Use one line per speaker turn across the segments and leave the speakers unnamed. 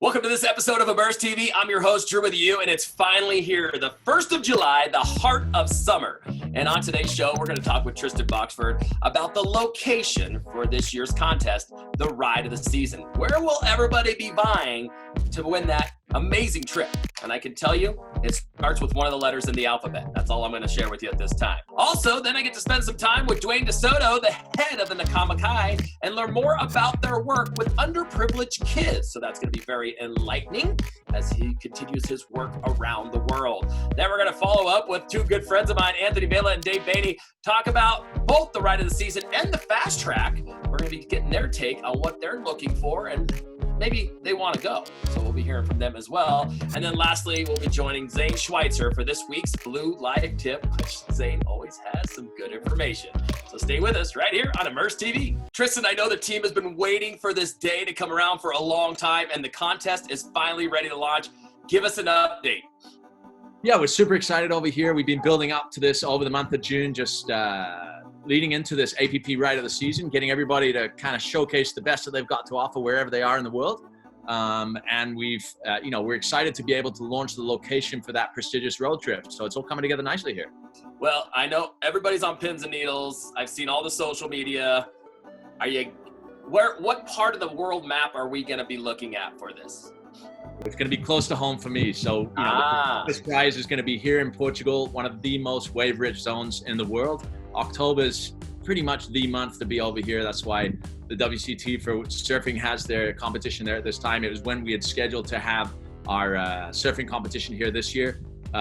Welcome to this episode of Immersed TV. I'm your host, Drew with you, and it's finally here, the 1st of July, the heart of summer. And on today's show, we're going to talk with Tristan Boxford about the location for this year's contest, the ride of the season. Where will everybody be vying to win that amazing trip? And I can tell you, it starts with one of the letters in the alphabet. That's all I'm going to share with you at this time. Also, then I get to spend some time with Dwayne De Soto, the head of the Nakama Kai, and learn more about their work with underprivileged kids. So that's going to be very enlightening as he continues his work around the world. Then we're going to follow up with two good friends of mine, Anthony Vela and Dave Bainey, talk about both the ride of the season and the fast track. We're going to be getting their take on what they're looking for and maybe they want to go. So we'll be hearing from them as well. And then lastly, we'll be joining Zane Schweitzer for this week's Blue Live Tip, which Zane always has some good information. So stay with us right here on Immersed TV. Tristan, I know the team has been waiting for this day to come around for a long time, and the contest is finally ready to launch. Give us an update.
Yeah, we're super excited over here. We've been building up to this over the month of June, just leading into this APP ride of the season, getting everybody to kind of showcase the best that they've got to offer wherever they are in the world. And we're excited to be able to launch the location for that prestigious road trip. So it's all coming together nicely here.
Well, I know everybody's on pins and needles. I've seen all the social media. What part of the world map are we going to be looking at for this?
It's going to be close to home for me. So this prize is going to be here in Portugal, one of the most wave-rich zones in the world. October is pretty much the month to be over here. That's why the WCT for surfing has their competition there at this time. It was when we had scheduled to have our surfing competition here this year.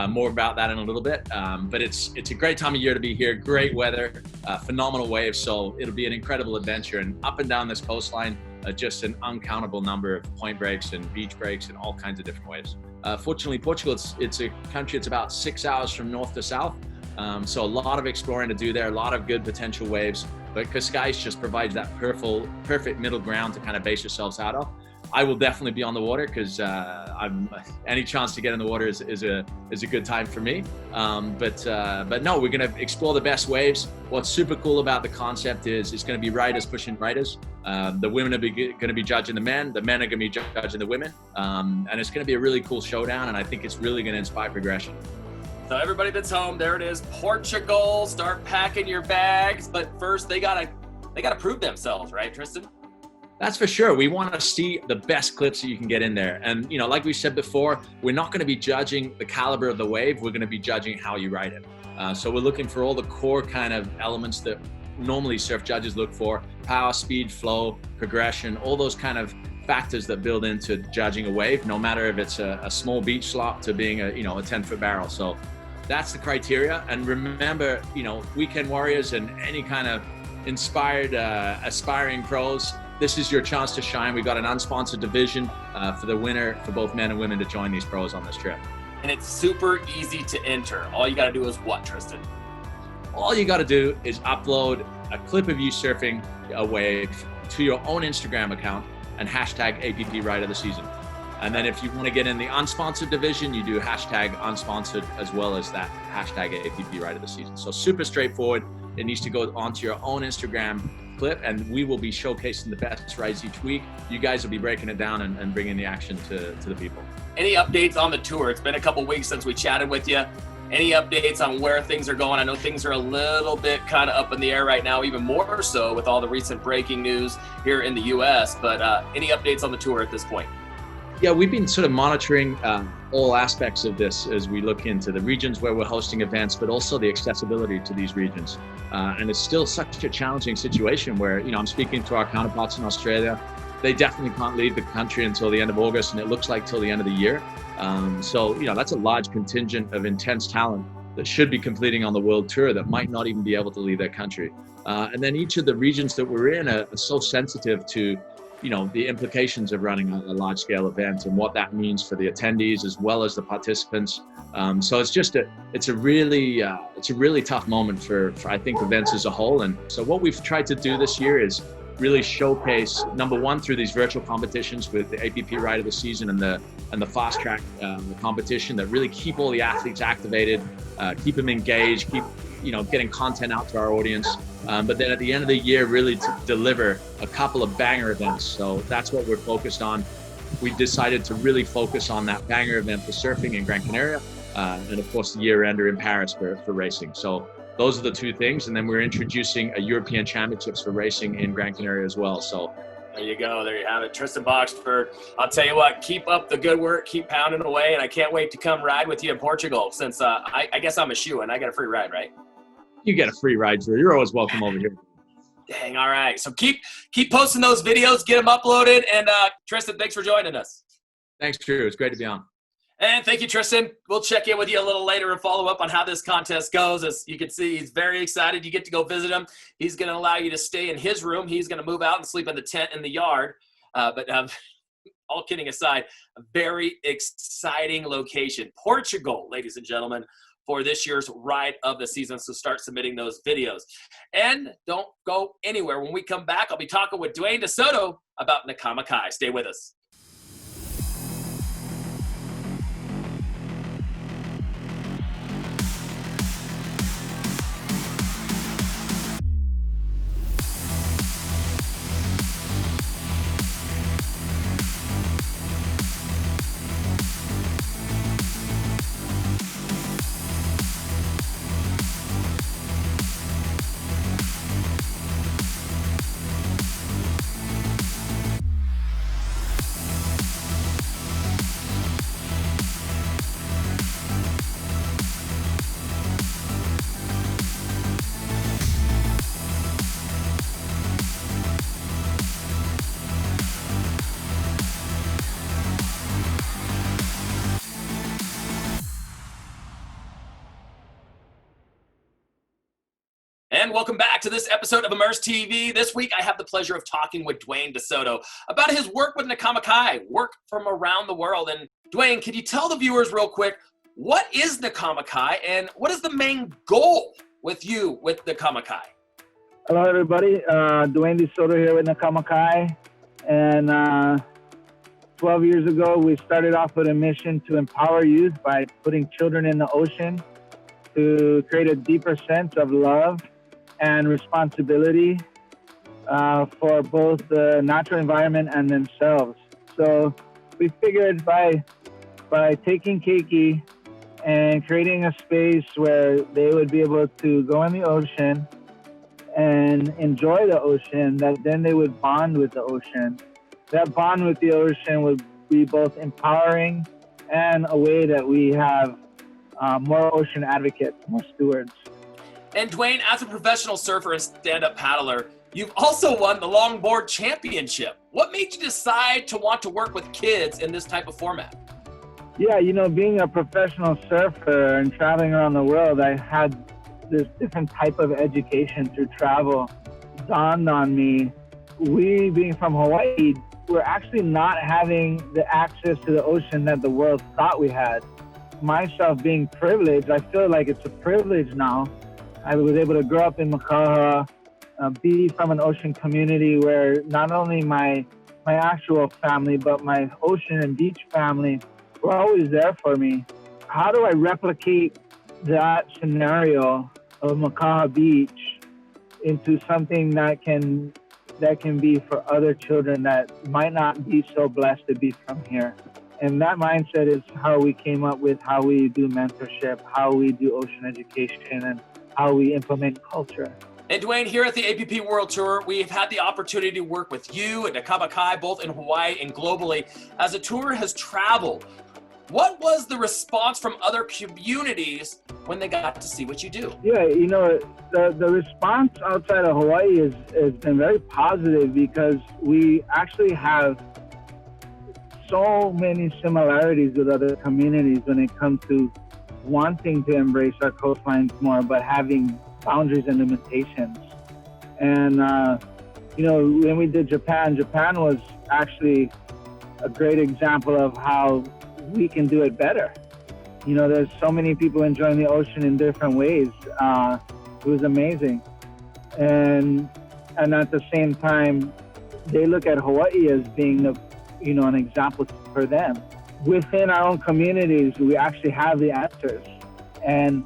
More about that in a little bit. But it's a great time of year to be here. Great weather, phenomenal waves. So it'll be an incredible adventure. And up and down this coastline, just an uncountable number of point breaks and beach breaks and all kinds of different waves. Fortunately, Portugal, it's a country, it's about 6 hours from north to south. So a lot of exploring to do there, a lot of good potential waves, but Cascais just provides that perfect middle ground to kind of base yourselves out of. I will definitely be on the water because any chance to get in the water is a good time for me. But no, we're going to explore the best waves. What's super cool about the concept is it's going to be riders pushing riders. The women are going to be judging the men are going to be judging the women. And it's going to be a really cool showdown, and I think it's really going to inspire progression.
So everybody that's home, there it is, Portugal. Start packing your bags, but first they gotta prove themselves, right, Tristan?
That's for sure. We want to see the best clips that you can get in there. And, like we said before, we're not going to be judging the caliber of the wave. We're going to be judging how you ride it. So we're looking for all the core kind of elements that normally surf judges look for: power, speed, flow, progression, all those kind of factors that build into judging a wave, no matter if it's a small beach slop to being a 10-foot barrel. So that's the criteria. And remember, weekend warriors and any kind of inspired, aspiring pros, this is your chance to shine. We've got an unsponsored division for the winner, for both men and women, to join these pros on this trip.
And it's super easy to enter. All you got to do is what, Tristan?
All you got to do is upload a clip of you surfing a wave to your own Instagram account and hashtag APP Ride of the Season. And then if you want to get in the unsponsored division, you do hashtag unsponsored as well as that hashtag APP Ride of the Season. So super straightforward. It needs to go onto your own Instagram clip, and we will be showcasing the best rides each week. You guys will be breaking it down and bringing the action to the people.
Any updates on the tour? It's been a couple weeks since we chatted with you. Any updates on where things are going? I know things are a little bit kind of up in the air right now, even more so with all the recent breaking news here in the U.S., but any updates on the tour at this point?
Yeah, we've been sort of monitoring all aspects of this as we look into the regions where we're hosting events, but also the accessibility to these regions. And it's still such a challenging situation where, I'm speaking to our counterparts in Australia. They definitely can't leave the country until the end of August, and it looks like till the end of the year. So that's a large contingent of intense talent that should be completing on the world tour that might not even be able to leave their country. And then each of the regions that we're in are so sensitive to the implications of running a large-scale event and what that means for the attendees as well as the participants. So it's a really tough moment for I think events as a whole. And so what we've tried to do this year is really showcase, number one, through these virtual competitions with the APP Ride of the Season and the fast track competition, that really keep all the athletes activated, keep them engaged, keep getting content out to our audience. But then at the end of the year, really to deliver a couple of banger events. So that's what we're focused on. we decided to really focus on that banger event for surfing in Gran Canaria, and of course the year-ender in Paris for racing. So those are the two things. And then we're introducing a European Championships for racing in Gran Canaria as well. So
there you go. There you have it. Tristan Boxford. I'll tell you what, keep up the good work, keep pounding away, and I can't wait to come ride with you in Portugal since I guess I'm a shoo-in. I got a free ride, right?
You get a free ride, Drew. You're always welcome over here.
Dang, all right. So keep posting those videos, get them uploaded, and Tristan, thanks for joining us.
Thanks, Drew. It's great to be on.
And thank you, Tristan. We'll check in with you a little later and follow up on how this contest goes. As you can see, he's very excited. You get to go visit him. He's going to allow you to stay in his room. He's going to move out and sleep in the tent in the yard. But all kidding aside, a very exciting location. Portugal, ladies and gentlemen, for this year's ride of the season. So start submitting those videos. And don't go anywhere. When we come back, I'll be talking with Dwayne De Soto about Nakama Kai. Stay with us. And welcome back to this episode of Immersed TV. This week, I have the pleasure of talking with Dwayne De Soto about his work with Nakama Kai, work from around the world. And Dwayne, can you tell the viewers real quick, what is Nakama Kai and what is the main goal with you with Nakama Kai?
Hello, everybody. Dwayne De Soto here with Nakama Kai. And 12 years ago, we started off with a mission to empower youth by putting children in the ocean to create a deeper sense of love and responsibility for both the natural environment and themselves. So we figured by taking Keiki and creating a space where they would be able to go in the ocean and enjoy the ocean, that then they would bond with the ocean. That bond with the ocean would be both empowering and a way that we have more ocean advocates, more stewards.
And Dwayne, as a professional surfer and stand-up paddler, you've also won the Longboard Championship. What made you decide to want to work with kids in this type of format?
Yeah, you know, being a professional surfer and traveling around the world, I had this different type of education through travel dawned on me. We, being from Hawaii, we're actually not having the access to the ocean that the world thought we had. Myself being privileged, I feel like it's a privilege now. I was able to grow up in Makaha, be from an ocean community where not only my actual family, but my ocean and beach family were always there for me. How do I replicate that scenario of Makaha Beach into something that can be for other children that might not be so blessed to be from here? And that mindset is how we came up with how we do mentorship, how we do ocean education, and how we implement culture.
And Dwayne, here at the APP World Tour, we've had the opportunity to work with you and Nakama Kai, both in Hawaii and globally, as the tour has traveled. What was the response from other communities when they got to see what you do?
Yeah, you know, the response outside of Hawaii has been very positive because we actually have so many similarities with other communities when it comes to wanting to embrace our coastlines more, but having boundaries and limitations. And, you know, when we did Japan was actually a great example of how we can do it better. You know, there's so many people enjoying the ocean in different ways. It was amazing. And at the same time, they look at Hawaii as being an example for them. Within our own communities, we actually have the answers. And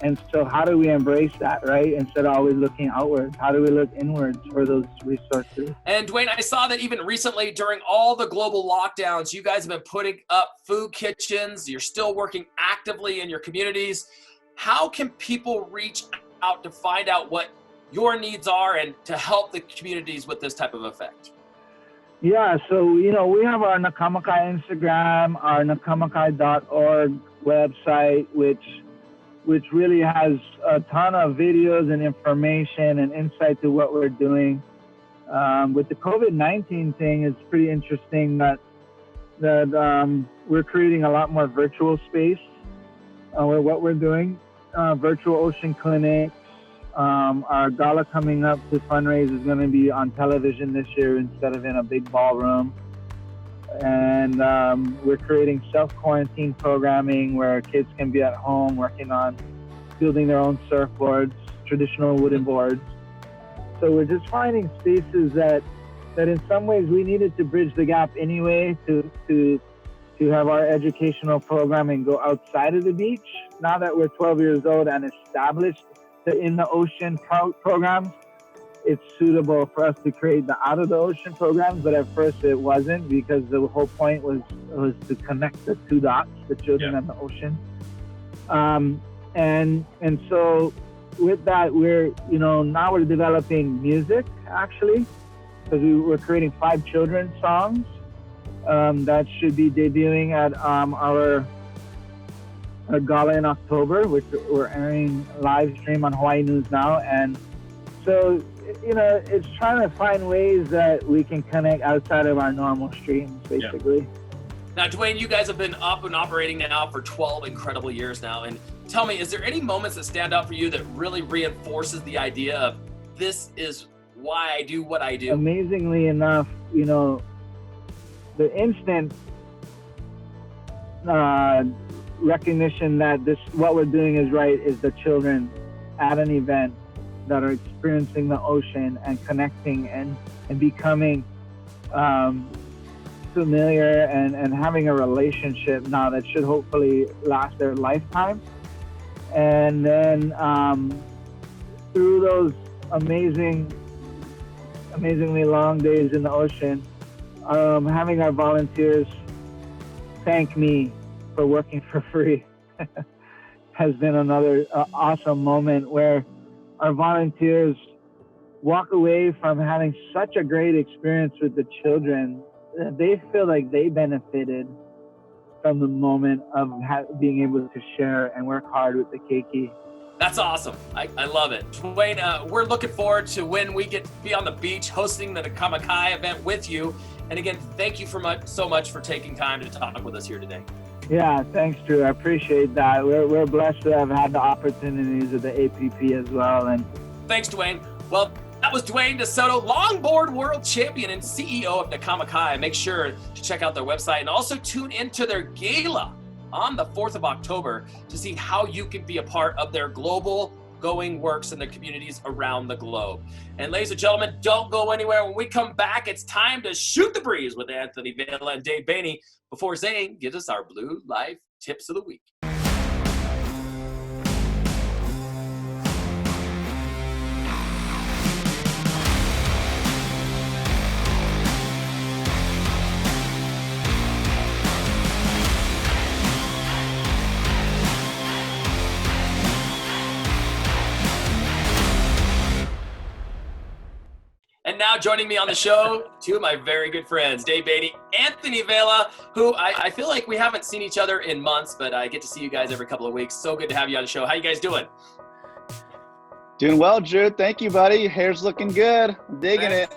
And so how do we embrace that, right? Instead of always looking outwards, how do we look inwards for those resources?
And Dwayne, I saw that even recently during all the global lockdowns, you guys have been putting up food kitchens. You're still working actively in your communities. How can people reach out to find out what your needs are and to help the communities with this type of effect?
Yeah, so, you know, we have our Nakamakai Instagram, our nakamakai.org website, which really has a ton of videos and information and insight to what we're doing. With the COVID-19 thing, it's pretty interesting that we're creating a lot more virtual space with what we're doing. Virtual ocean clinics. Our gala coming up to fundraise is going to be on television this year instead of in a big ballroom. And we're creating self-quarantine programming where kids can be at home working on building their own surfboards, traditional wooden boards. So we're just finding spaces that in some ways we needed to bridge the gap anyway to have our educational programming go outside of the beach. Now that we're 12 years old and established in the ocean programs, it's suitable for us to create the out of the ocean programs, but at first it wasn't, because the whole point was to connect the two dots, the children and the ocean. And so with that, now we're developing music, actually, because we're creating 5 children's songs that should be debuting at our gala in October, which we're airing live stream on Hawaii News now. And so, you know, it's trying to find ways that we can connect outside of our normal streams, basically.
Now, Dwayne, you guys have been up and operating now for 12 incredible years now. And tell me, is there any moments that stand out for you that really reinforces the idea of this is why I do what I do?
Amazingly enough, you know, the instant recognition that what we're doing is right is the children at an event that are experiencing the ocean and connecting and becoming familiar and having a relationship now that should hopefully last their lifetime. And then through those amazingly long days in the ocean, having our volunteers thank me for working for free has been another awesome moment where our volunteers walk away from having such a great experience with the children. They feel like they benefited from the moment of being able to share and work hard with the keiki.
That's awesome. I love it. Dwayne, we're looking forward to when we get to be on the beach hosting the Nakamakai event with you. And again, thank you so much for taking time to talk with us here today.
Yeah, thanks, Drew. I appreciate that. We're blessed to have had the opportunities of the APP as well. And
thanks, Dwayne. Well, that was Dwayne De Soto, longboard world champion and CEO of Nakamakai. Make sure to check out their website and also tune into their gala on the 4th of October to see how you can be a part of their global going works in the communities around the globe. And ladies and gentlemen, don't go anywhere. When we come back, it's time to shoot the breeze with Anthony Vela and Dave Bainey before Zane gives us our Blue Life Tips of the Week. And now joining me on the show, 2 of my very good friends, Dave Bainey, Anthony Vela, who I feel like we haven't seen each other in months, but I get to see you guys every couple of weeks. So good to have you on the show. How you guys doing?
Doing well, Drew. Thank you, buddy. Your hair's looking good. I'm digging it.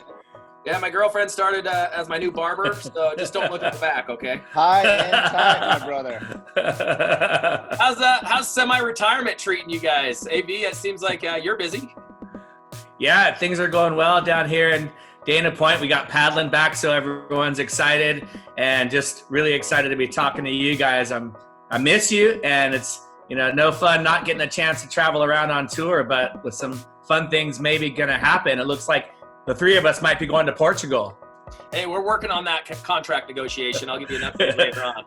Yeah, my girlfriend started as my new barber, so just don't look at the back, okay?
High and tight, my brother.
How's semi-retirement treating you guys? AV, it seems like you're busy.
Yeah, things are going well down here in Dana Point. We got paddling back, so everyone's excited and just really excited to be talking to you guys. I miss you, and it's no fun not getting a chance to travel around on tour, but with some fun things maybe gonna happen. It looks like the 3 of us might be going to Portugal.
Hey, we're working on that contract negotiation. I'll give you an update later on.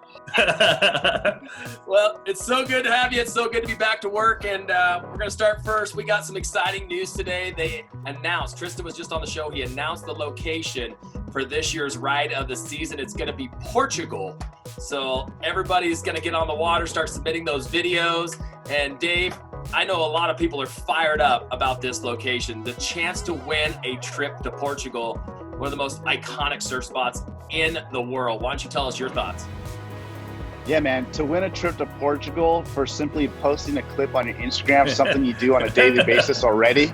Well, it's so good to have you. It's so good to be back to work. And we're going to start first. We got some exciting news today. They announced, Tristan was just on the show. He announced the location for this year's ride of the season. It's going to be Portugal. So everybody's going to get on the water, start submitting those videos. And Dave, I know a lot of people are fired up about this location. The chance to win a trip to Portugal, one of the most iconic surf spots in the world. Why don't you tell us your thoughts?
Yeah, man, to win a trip to Portugal for simply posting a clip on your Instagram, something you do on a daily basis already.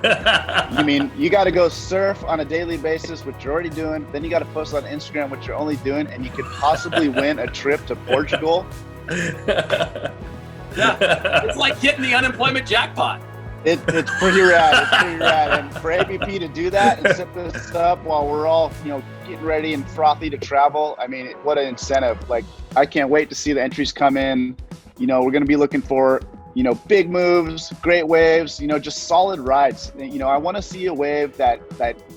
You mean you got to go surf on a daily basis, which you're already doing. Then you got to post on Instagram, which you're only doing, and you could possibly win a trip to Portugal.
Yeah, it's like getting the unemployment jackpot.
It's pretty rad. It's pretty rad. And for ABP to do that and set this up while we're all, getting ready and frothy to travel, I mean, what an incentive. Like, I can't wait to see the entries come in. We're going to be looking for, big moves, great waves, just solid rides. I want to see a wave that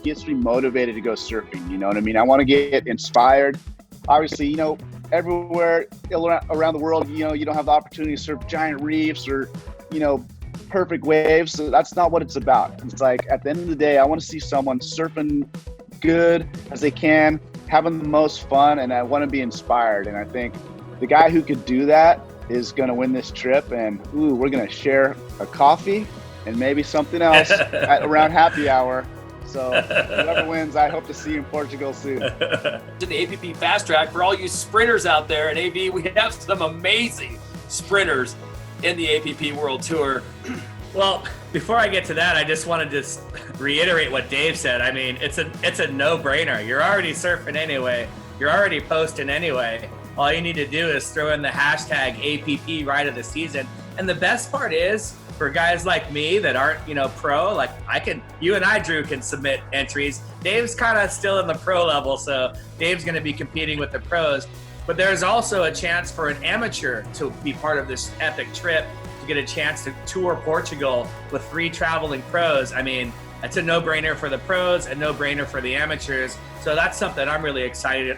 gets me motivated to go surfing. You know what I mean? I want to get inspired. Obviously, everywhere around the world, you don't have the opportunity to surf giant reefs or, perfect waves. So that's not what it's about. It's like, at the end of the day, I want to see someone surfing good as they can, having the most fun, and I want to be inspired. And I think the guy who could do that is going to win this trip. And we're going to share a coffee and maybe something else around happy hour. So whoever wins, I hope to see you in Portugal soon.
To the APP Fast Track, for all you sprinters out there in AV, we have some amazing sprinters in the APP World Tour.
Well, before I get to that, I just want to reiterate what Dave said. I mean, it's a no-brainer. You're already surfing anyway. You're already posting anyway. All you need to do is throw in the hashtag APP Ride of the Season. And the best part is, for guys like me that aren't, pro, like you and I, Drew, can submit entries. Dave's kind of still in the pro level, so Dave's going to be competing with the pros. But there's also a chance for an amateur to be part of this epic trip, to get a chance to tour Portugal with 3 traveling pros. I mean, it's a no-brainer for the pros, a no-brainer for the amateurs. So that's something I'm really excited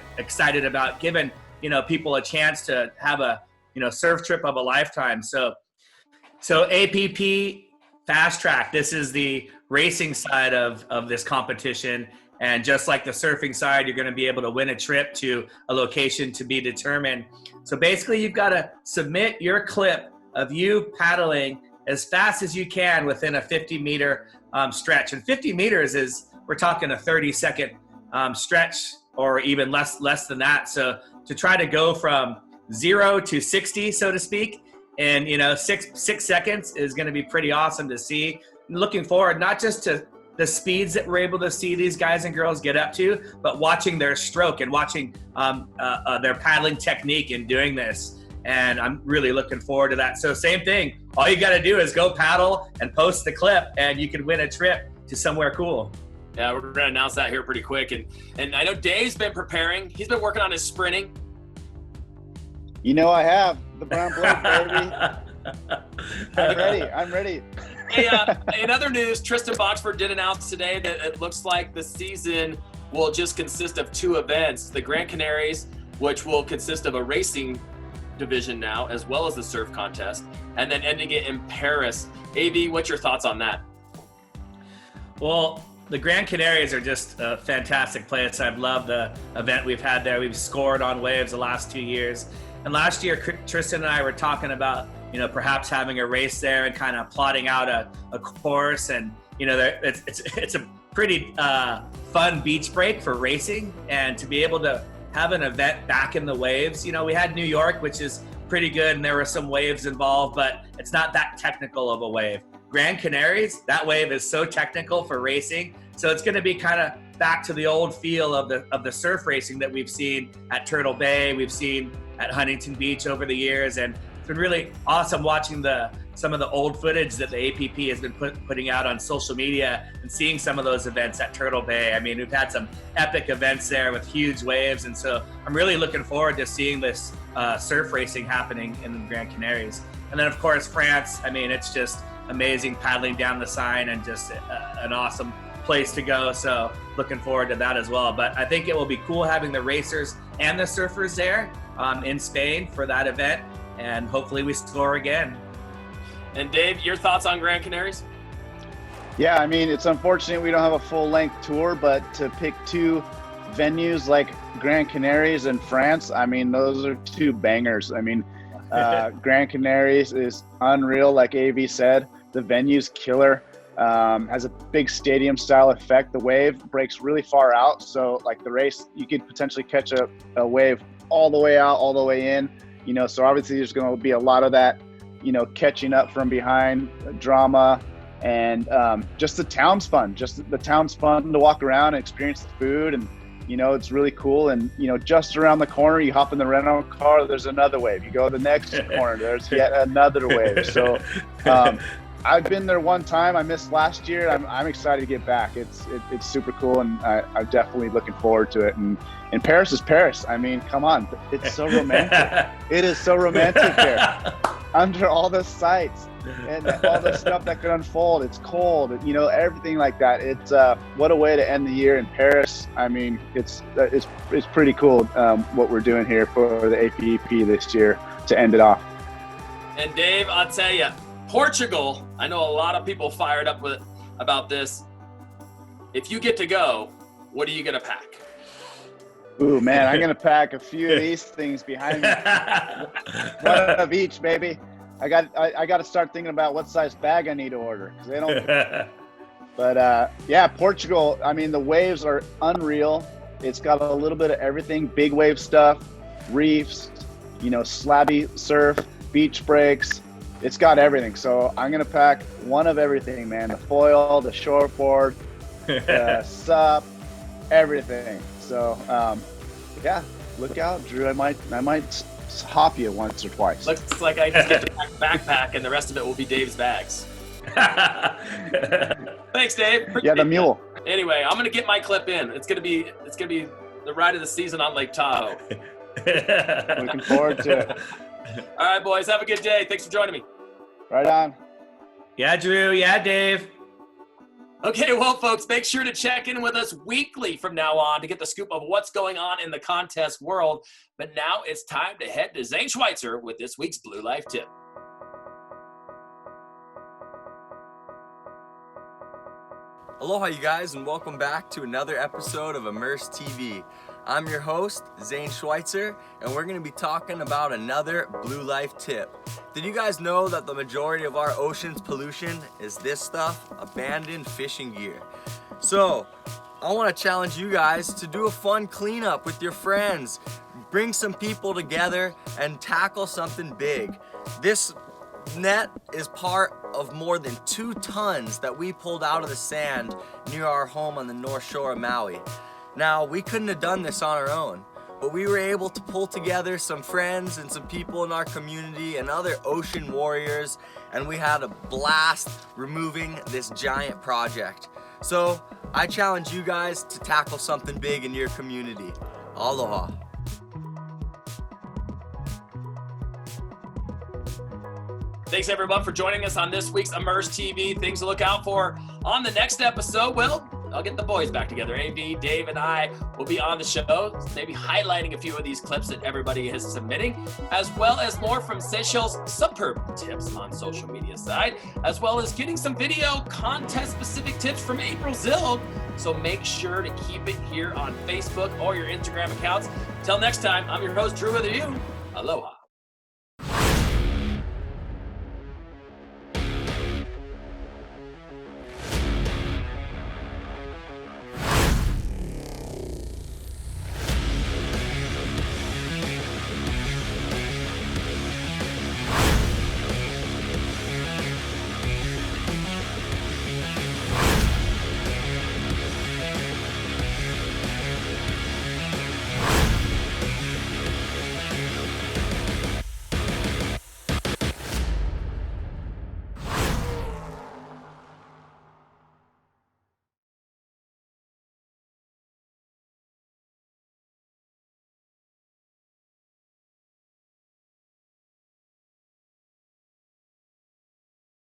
about, giving, people a chance to have a, surf trip of a lifetime. So APP Fast Track, this is the racing side of this competition. And just like the surfing side, you're going to be able to win a trip to a location to be determined. So basically, you've got to submit your clip of you paddling as fast as you can within a 50-meter stretch. And 50 meters we're talking a 30-second stretch, or even less than that. So to try to go from 0 to 60, so to speak, in 6 seconds is going to be pretty awesome to see. And looking forward not just to the speeds that we're able to see these guys and girls get up to, but watching their stroke and watching their paddling technique in doing this. And I'm really looking forward to that. So same thing, all you got to do is go paddle and post the clip, and you can win a trip to somewhere cool.
Yeah, we're going to announce that here pretty quick. And I know Dave's been preparing. He's been working on his sprinting.
I have the brown blood, baby. I'm ready.
Hey, in other news, Tristan Boxford did announce today that it looks like the season will just consist of 2 events. The Gran Canaries, which will consist of a racing division now, as well as the surf contest, and then ending it in Paris. AV, what's your thoughts on that?
Well, the Gran Canaries are just a fantastic place. I've loved the event we've had there. We've scored on waves the last 2 years. And last year, Tristan and I were talking about, perhaps having a race there and kind of plotting out a course. And, it's a pretty fun beach break for racing. And to be able to have an event back in the waves, we had New York, which is pretty good, and there were some waves involved, but it's not that technical of a wave. Gran Canaries, that wave is so technical for racing. So it's going to be kind of back to the old feel of the surf racing that we've seen at Turtle Bay, we've seen at Huntington Beach over the years. And it's been really awesome watching some of the old footage that the APP has been putting out on social media and seeing some of those events at Turtle Bay. I mean, we've had some epic events there with huge waves. And so I'm really looking forward to seeing this surf racing happening in the Gran Canaries. And then, of course, France. I mean, it's just amazing paddling down the Seine and just an awesome place to go. So looking forward to that as well. But I think it will be cool having the racers and the surfers there in Spain for that event, and hopefully we score again.
And Dave, your thoughts on Gran Canaries?
Yeah, I mean, it's unfortunate we don't have a full-length tour, but to pick two venues like Gran Canaries and France, I mean, those are two bangers. I mean, Gran Canaries is unreal, like AV said. The venue's killer. Has a big stadium style effect. The wave breaks really far out, so like the race, you could potentially catch a wave all the way out, all the way in, you know. So obviously there's going to be a lot of that, you know, catching up from behind, drama, and just the town's fun. Just the town's fun to walk around and experience the food, and you know, it's really cool. And you know, just around the corner, you hop in the rental car, there's another wave. You go to the next corner, there's yet another wave. So I've been there one time. I missed last year. I'm excited to get back. It's super cool, and I'm definitely looking forward to it. And Paris is Paris. I mean, come on, it's so romantic. It is so romantic there, under all the sights and all the stuff that could unfold. It's cold, you know, everything like that. It's what a way to end the year in Paris. I mean, it's pretty cool what we're doing here for the APEP this year to end it off.
And Dave, I'll tell you, Portugal, I know a lot of people fired up about this. If you get to go, what are you going to pack?
Ooh, man, I'm going to pack a few of these things behind me. One of each, baby. I got to start thinking about what size bag I need to order, because they don't. But yeah, Portugal, I mean, the waves are unreal. It's got a little bit of everything, big wave stuff, reefs, you know, slabby surf, beach breaks. It's got everything. So I'm going to pack one of everything, man. The foil, the shortboard, the sup, everything. So yeah, look out, Drew. I might hop you once or twice.
Looks like I just get to pack a backpack, and the rest of it will be Dave's bags. Thanks, Dave.
Yeah, the mule.
Anyway, I'm going to get my clip in. It's going to be the ride of the season on Lake Tahoe.
Looking forward to it.
All right, boys. Have a good day. Thanks for joining me.
Right on.
Yeah, Drew. Yeah, Dave.
Okay, well, folks, make sure to check in with us weekly from now on to get the scoop of what's going on in the contest world. But now it's time to head to Zane Schweitzer with this week's Blue Life Tip.
Aloha, you guys, and welcome back to another episode of Immersed TV. I'm your host, Zane Schweitzer, and we're going to be talking about another Blue Life tip. Did you guys know that the majority of our ocean's pollution is this stuff, abandoned fishing gear? So, I want to challenge you guys to do a fun cleanup with your friends. Bring some people together and tackle something big. This net is part of more than 2 tons that we pulled out of the sand near our home on the North Shore of Maui. Now, we couldn't have done this on our own, but we were able to pull together some friends and some people in our community and other ocean warriors, and we had a blast removing this giant project. So, I challenge you guys to tackle something big in your community. Aloha.
Thanks, everyone, for joining us on this week's Immersed TV. Things to look out for on the next episode. Well, I'll get the boys back together. AV, Dave, and I will be on the show, maybe highlighting a few of these clips that everybody is submitting, as well as more from Seychelles' superb tips on social media side, as well as getting some video contest-specific tips from April Zill. So make sure to keep it here on Facebook or your Instagram accounts. Till next time, I'm your host, Dreu with you. Aloha.